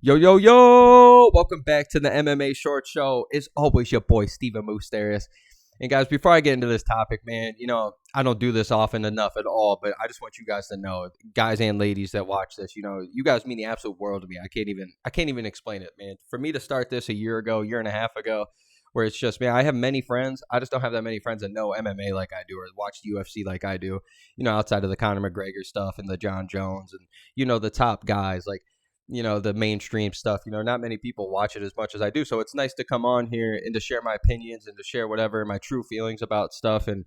Yo, yo, yo! Welcome back to the MMA Short Show. It's always your boy, Steven Moustaris. And guys, before I get into this topic, man, I don't do this often enough at all, but I just want you guys to know, guys and ladies that watch this, you guys mean the absolute world to me. I can't even explain it, man. For me to start this a year ago, year and a half ago, where it's just, man, I have many friends. I just don't have that many friends that know MMA like I do or watch UFC like I do, outside of the Conor McGregor stuff and the John Jones and, the top guys. Like, the mainstream stuff, not many people watch it as much as I do. So it's nice to come on here and to share my opinions and to share whatever my true feelings about stuff. And,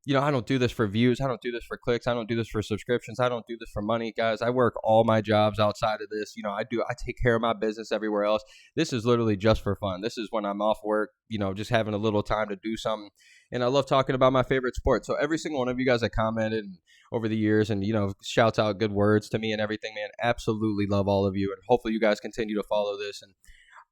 I don't do this for views. I don't do this for clicks. I don't do this for subscriptions. I don't do this for money, guys. I work all my jobs outside of this. I take care of my business everywhere else. This is literally just for fun. This is when I'm off work, just having a little time to do something. And I love talking about my favorite sport. So every single one of you guys that commented over the years and, shouts out good words to me and everything, man, absolutely love all of you. And hopefully you guys continue to follow this. And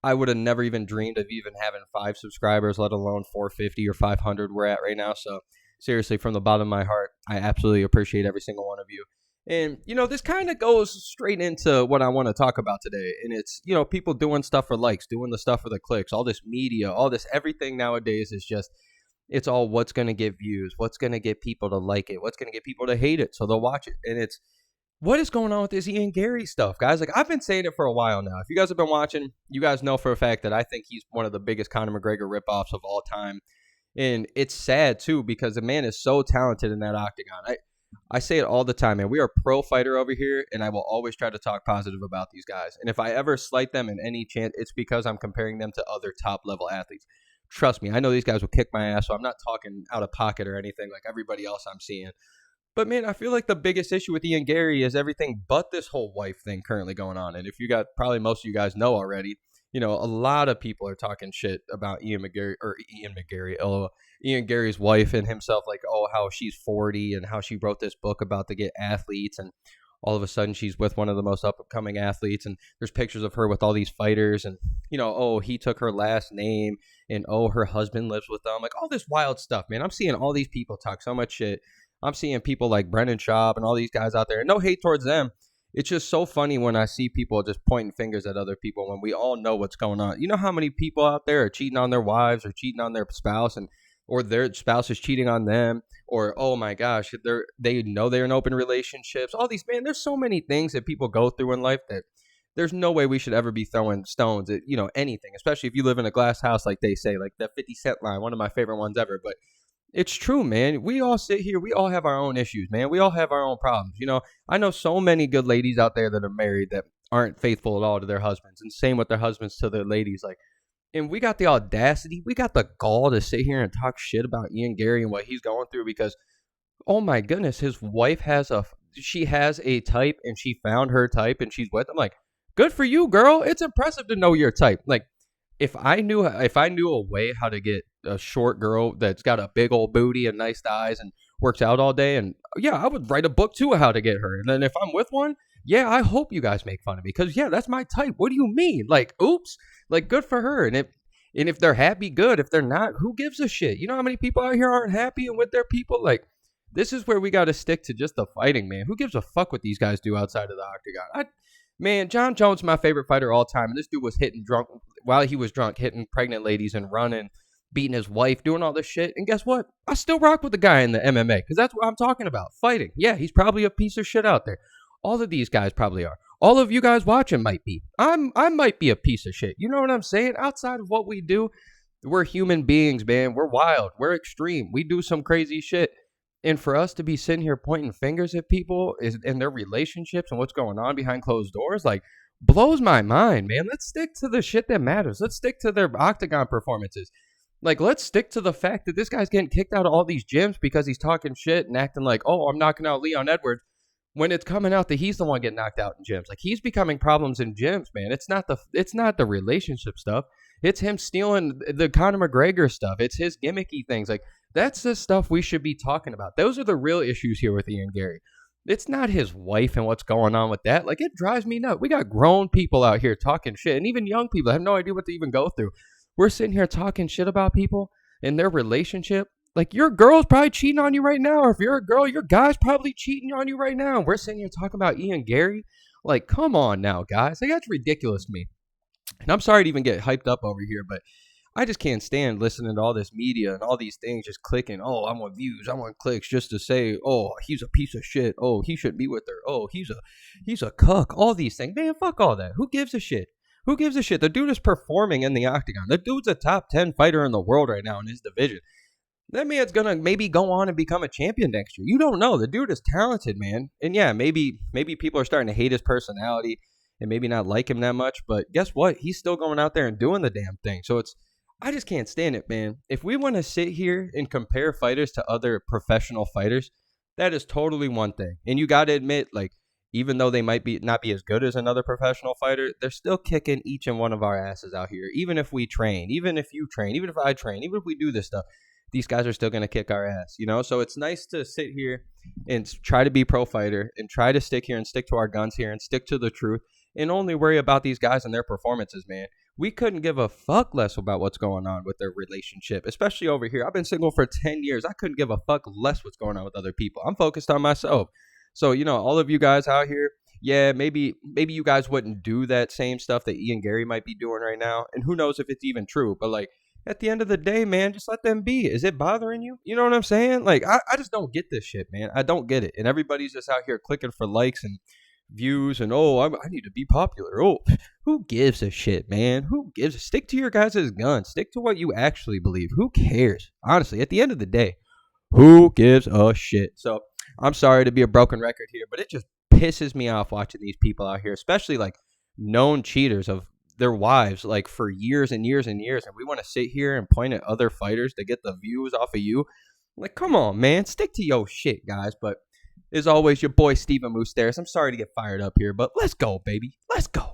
I would have never even dreamed of even having 5 subscribers, let alone 450 or 500 we're at right now. So seriously, from the bottom of my heart, I absolutely appreciate every single one of you. And, this kind of goes straight into what I want to talk about today. And it's, people doing stuff for likes, doing the stuff for the clicks, all this media, all this, everything nowadays is just, it's all what's going to get views, what's going to get people to like it, what's going to get people to hate it, so they'll watch it. And it's, what is going on with this Ian Garry stuff, guys? Like, I've been saying it for a while now. If you guys have been watching, you guys know for a fact that I think he's one of the biggest Conor McGregor ripoffs of all time. And it's sad, too, because the man is so talented in that octagon. I say it all the time, man. We are a pro fighter over here, and I will always try to talk positive about these guys. And if I ever slight them in any chance, it's because I'm comparing them to other top-level athletes. Trust me, I know these guys will kick my ass, so I'm not talking out of pocket or anything like everybody else I'm seeing. But, man, I feel like the biggest issue with Ian Garry is everything but this whole wife thing currently going on. And if you got, probably most of you guys know already, a lot of people are talking shit about Ian Garry's wife and himself, like, oh, how she's 40 and how she wrote this book about to get athletes, and all of a sudden she's with one of the most up-and-coming athletes, and there's pictures of her with all these fighters, and, oh, he took her last name, and, oh, her husband lives with them, like, all this wild stuff, man. I'm seeing all these people talk so much shit. I'm seeing people like Brendan Schaub and all these guys out there, and no hate towards them. It's just so funny when I see people just pointing fingers at other people when we all know what's going on. You know how many people out there are cheating on their wives or cheating on their spouse, or their spouse is cheating on them, or, oh my gosh, they know they're in open relationships. All these, man, there's so many things that people go through in life that there's no way we should ever be throwing stones at, anything, especially if you live in a glass house, like they say, like the 50 Cent line, one of my favorite ones ever. But it's true, man. We all sit here. We all have our own issues, man. We all have our own problems. I know so many good ladies out there that are married that aren't faithful at all to their husbands, and same with their husbands to their ladies. Like, and we got the audacity, we got the gall to sit here and talk shit about Ian Garry and what he's going through because, oh my goodness, his wife has a type, and she found her type and she's with him. Like, good for you, girl. It's impressive to know your type. Like, if I knew a way how to get a short girl that's got a big old booty and nice thighs and works out all day, and yeah, I would write a book too of how to get her. And then if I'm with one, yeah, I hope you guys make fun of me because, yeah, that's my type. What do you mean? Like, oops, like, good for her. And if they're happy, good. If they're not, who gives a shit? You know how many people out here aren't happy and with their people? Like, this is where we got to stick to just the fighting, man. Who gives a fuck what these guys do outside of the octagon? Man, John Jones is my favorite fighter of all time, and this dude was hitting drunk while he was drunk, hitting pregnant ladies and running, beating his wife, doing all this shit. And guess what? I still rock with the guy in the MMA because that's what I'm talking about, fighting. Yeah, he's probably a piece of shit out there. All of these guys probably are. All of you guys watching might be. I might be a piece of shit. You know what I'm saying? Outside of what we do, we're human beings, man. We're wild. We're extreme. We do some crazy shit. And for us to be sitting here pointing fingers at people in their relationships and what's going on behind closed doors, like, blows my mind, man. Let's stick to the shit that matters. Let's stick to their octagon performances. Like, let's stick to the fact that this guy's getting kicked out of all these gyms because he's talking shit and acting like, oh, I'm knocking out Leon Edwards, when it's coming out that he's the one getting knocked out in gyms. Like, he's becoming problems in gyms, man. It's not the relationship stuff. It's him stealing the Conor McGregor stuff. It's his gimmicky things. Like, that's the stuff we should be talking about. Those are the real issues here with Ian Garry. It's not his wife and what's going on with that. Like, it drives me nuts. We got grown people out here talking shit, and even young people have no idea what to even go through. We're sitting here talking shit about people and their relationship. Like, your girl's probably cheating on you right now. Or if you're a girl, your guy's probably cheating on you right now. We're sitting here talking about Ian Garry. Like, come on now, guys. Like, that's ridiculous to me. And I'm sorry to even get hyped up over here, but I just can't stand listening to all this media and all these things just clicking. Oh, I want views, I want clicks, just to say, oh, he's a piece of shit. Oh, he shouldn't be with her. Oh, he's a cuck. All these things, man. Fuck all that. Who gives a shit? Who gives a shit? The dude is performing in the octagon. The dude's a top 10 fighter in the world right now in his division. That man's gonna maybe go on and become a champion next year. You don't know. The dude is talented, man. And yeah, maybe people are starting to hate his personality and maybe not like him that much. But guess what? He's still going out there and doing the damn thing. So I just can't stand it, man. If we want to sit here and compare fighters to other professional fighters, that is totally one thing. And you got to admit, like, even though they might be not be as good as another professional fighter, they're still kicking each and one of our asses out here. Even if we train, even if you train, even if I train, even if we do this stuff, these guys are still going to kick our ass, you know? So it's nice to sit here and try to be pro fighter and try to stick here and stick to our guns here and stick to the truth and only worry about these guys and their performances, man. We couldn't give a fuck less about what's going on with their relationship, especially over here. I've been single for 10 years. I couldn't give a fuck less what's going on with other people. I'm focused on myself. So, you know, all of you guys out here, yeah, maybe you guys wouldn't do that same stuff that Ian Garry might be doing right now. And who knows if it's even true, but like, at the end of the day, man, just let them be. Is it bothering you? You know what I'm saying? Like, I just don't get this shit, man. I don't get it. And everybody's just out here clicking for likes and views and, oh, I need to be popular. Oh, who gives a shit, man? Who gives? Stick to your guys' guns. Stick to what you actually believe. Who cares? Honestly, at the end of the day, who gives a shit? So I'm sorry to be a broken record here, but it just pisses me off watching these people out here, especially like known cheaters of their wives, like for years and years and years, and we want to sit here and point at other fighters to get the views off of you. Like, come on, man, stick to your shit, guys. But as always, your boy Steven Moustaris. I'm sorry to get fired up here, but let's go, baby, let's go.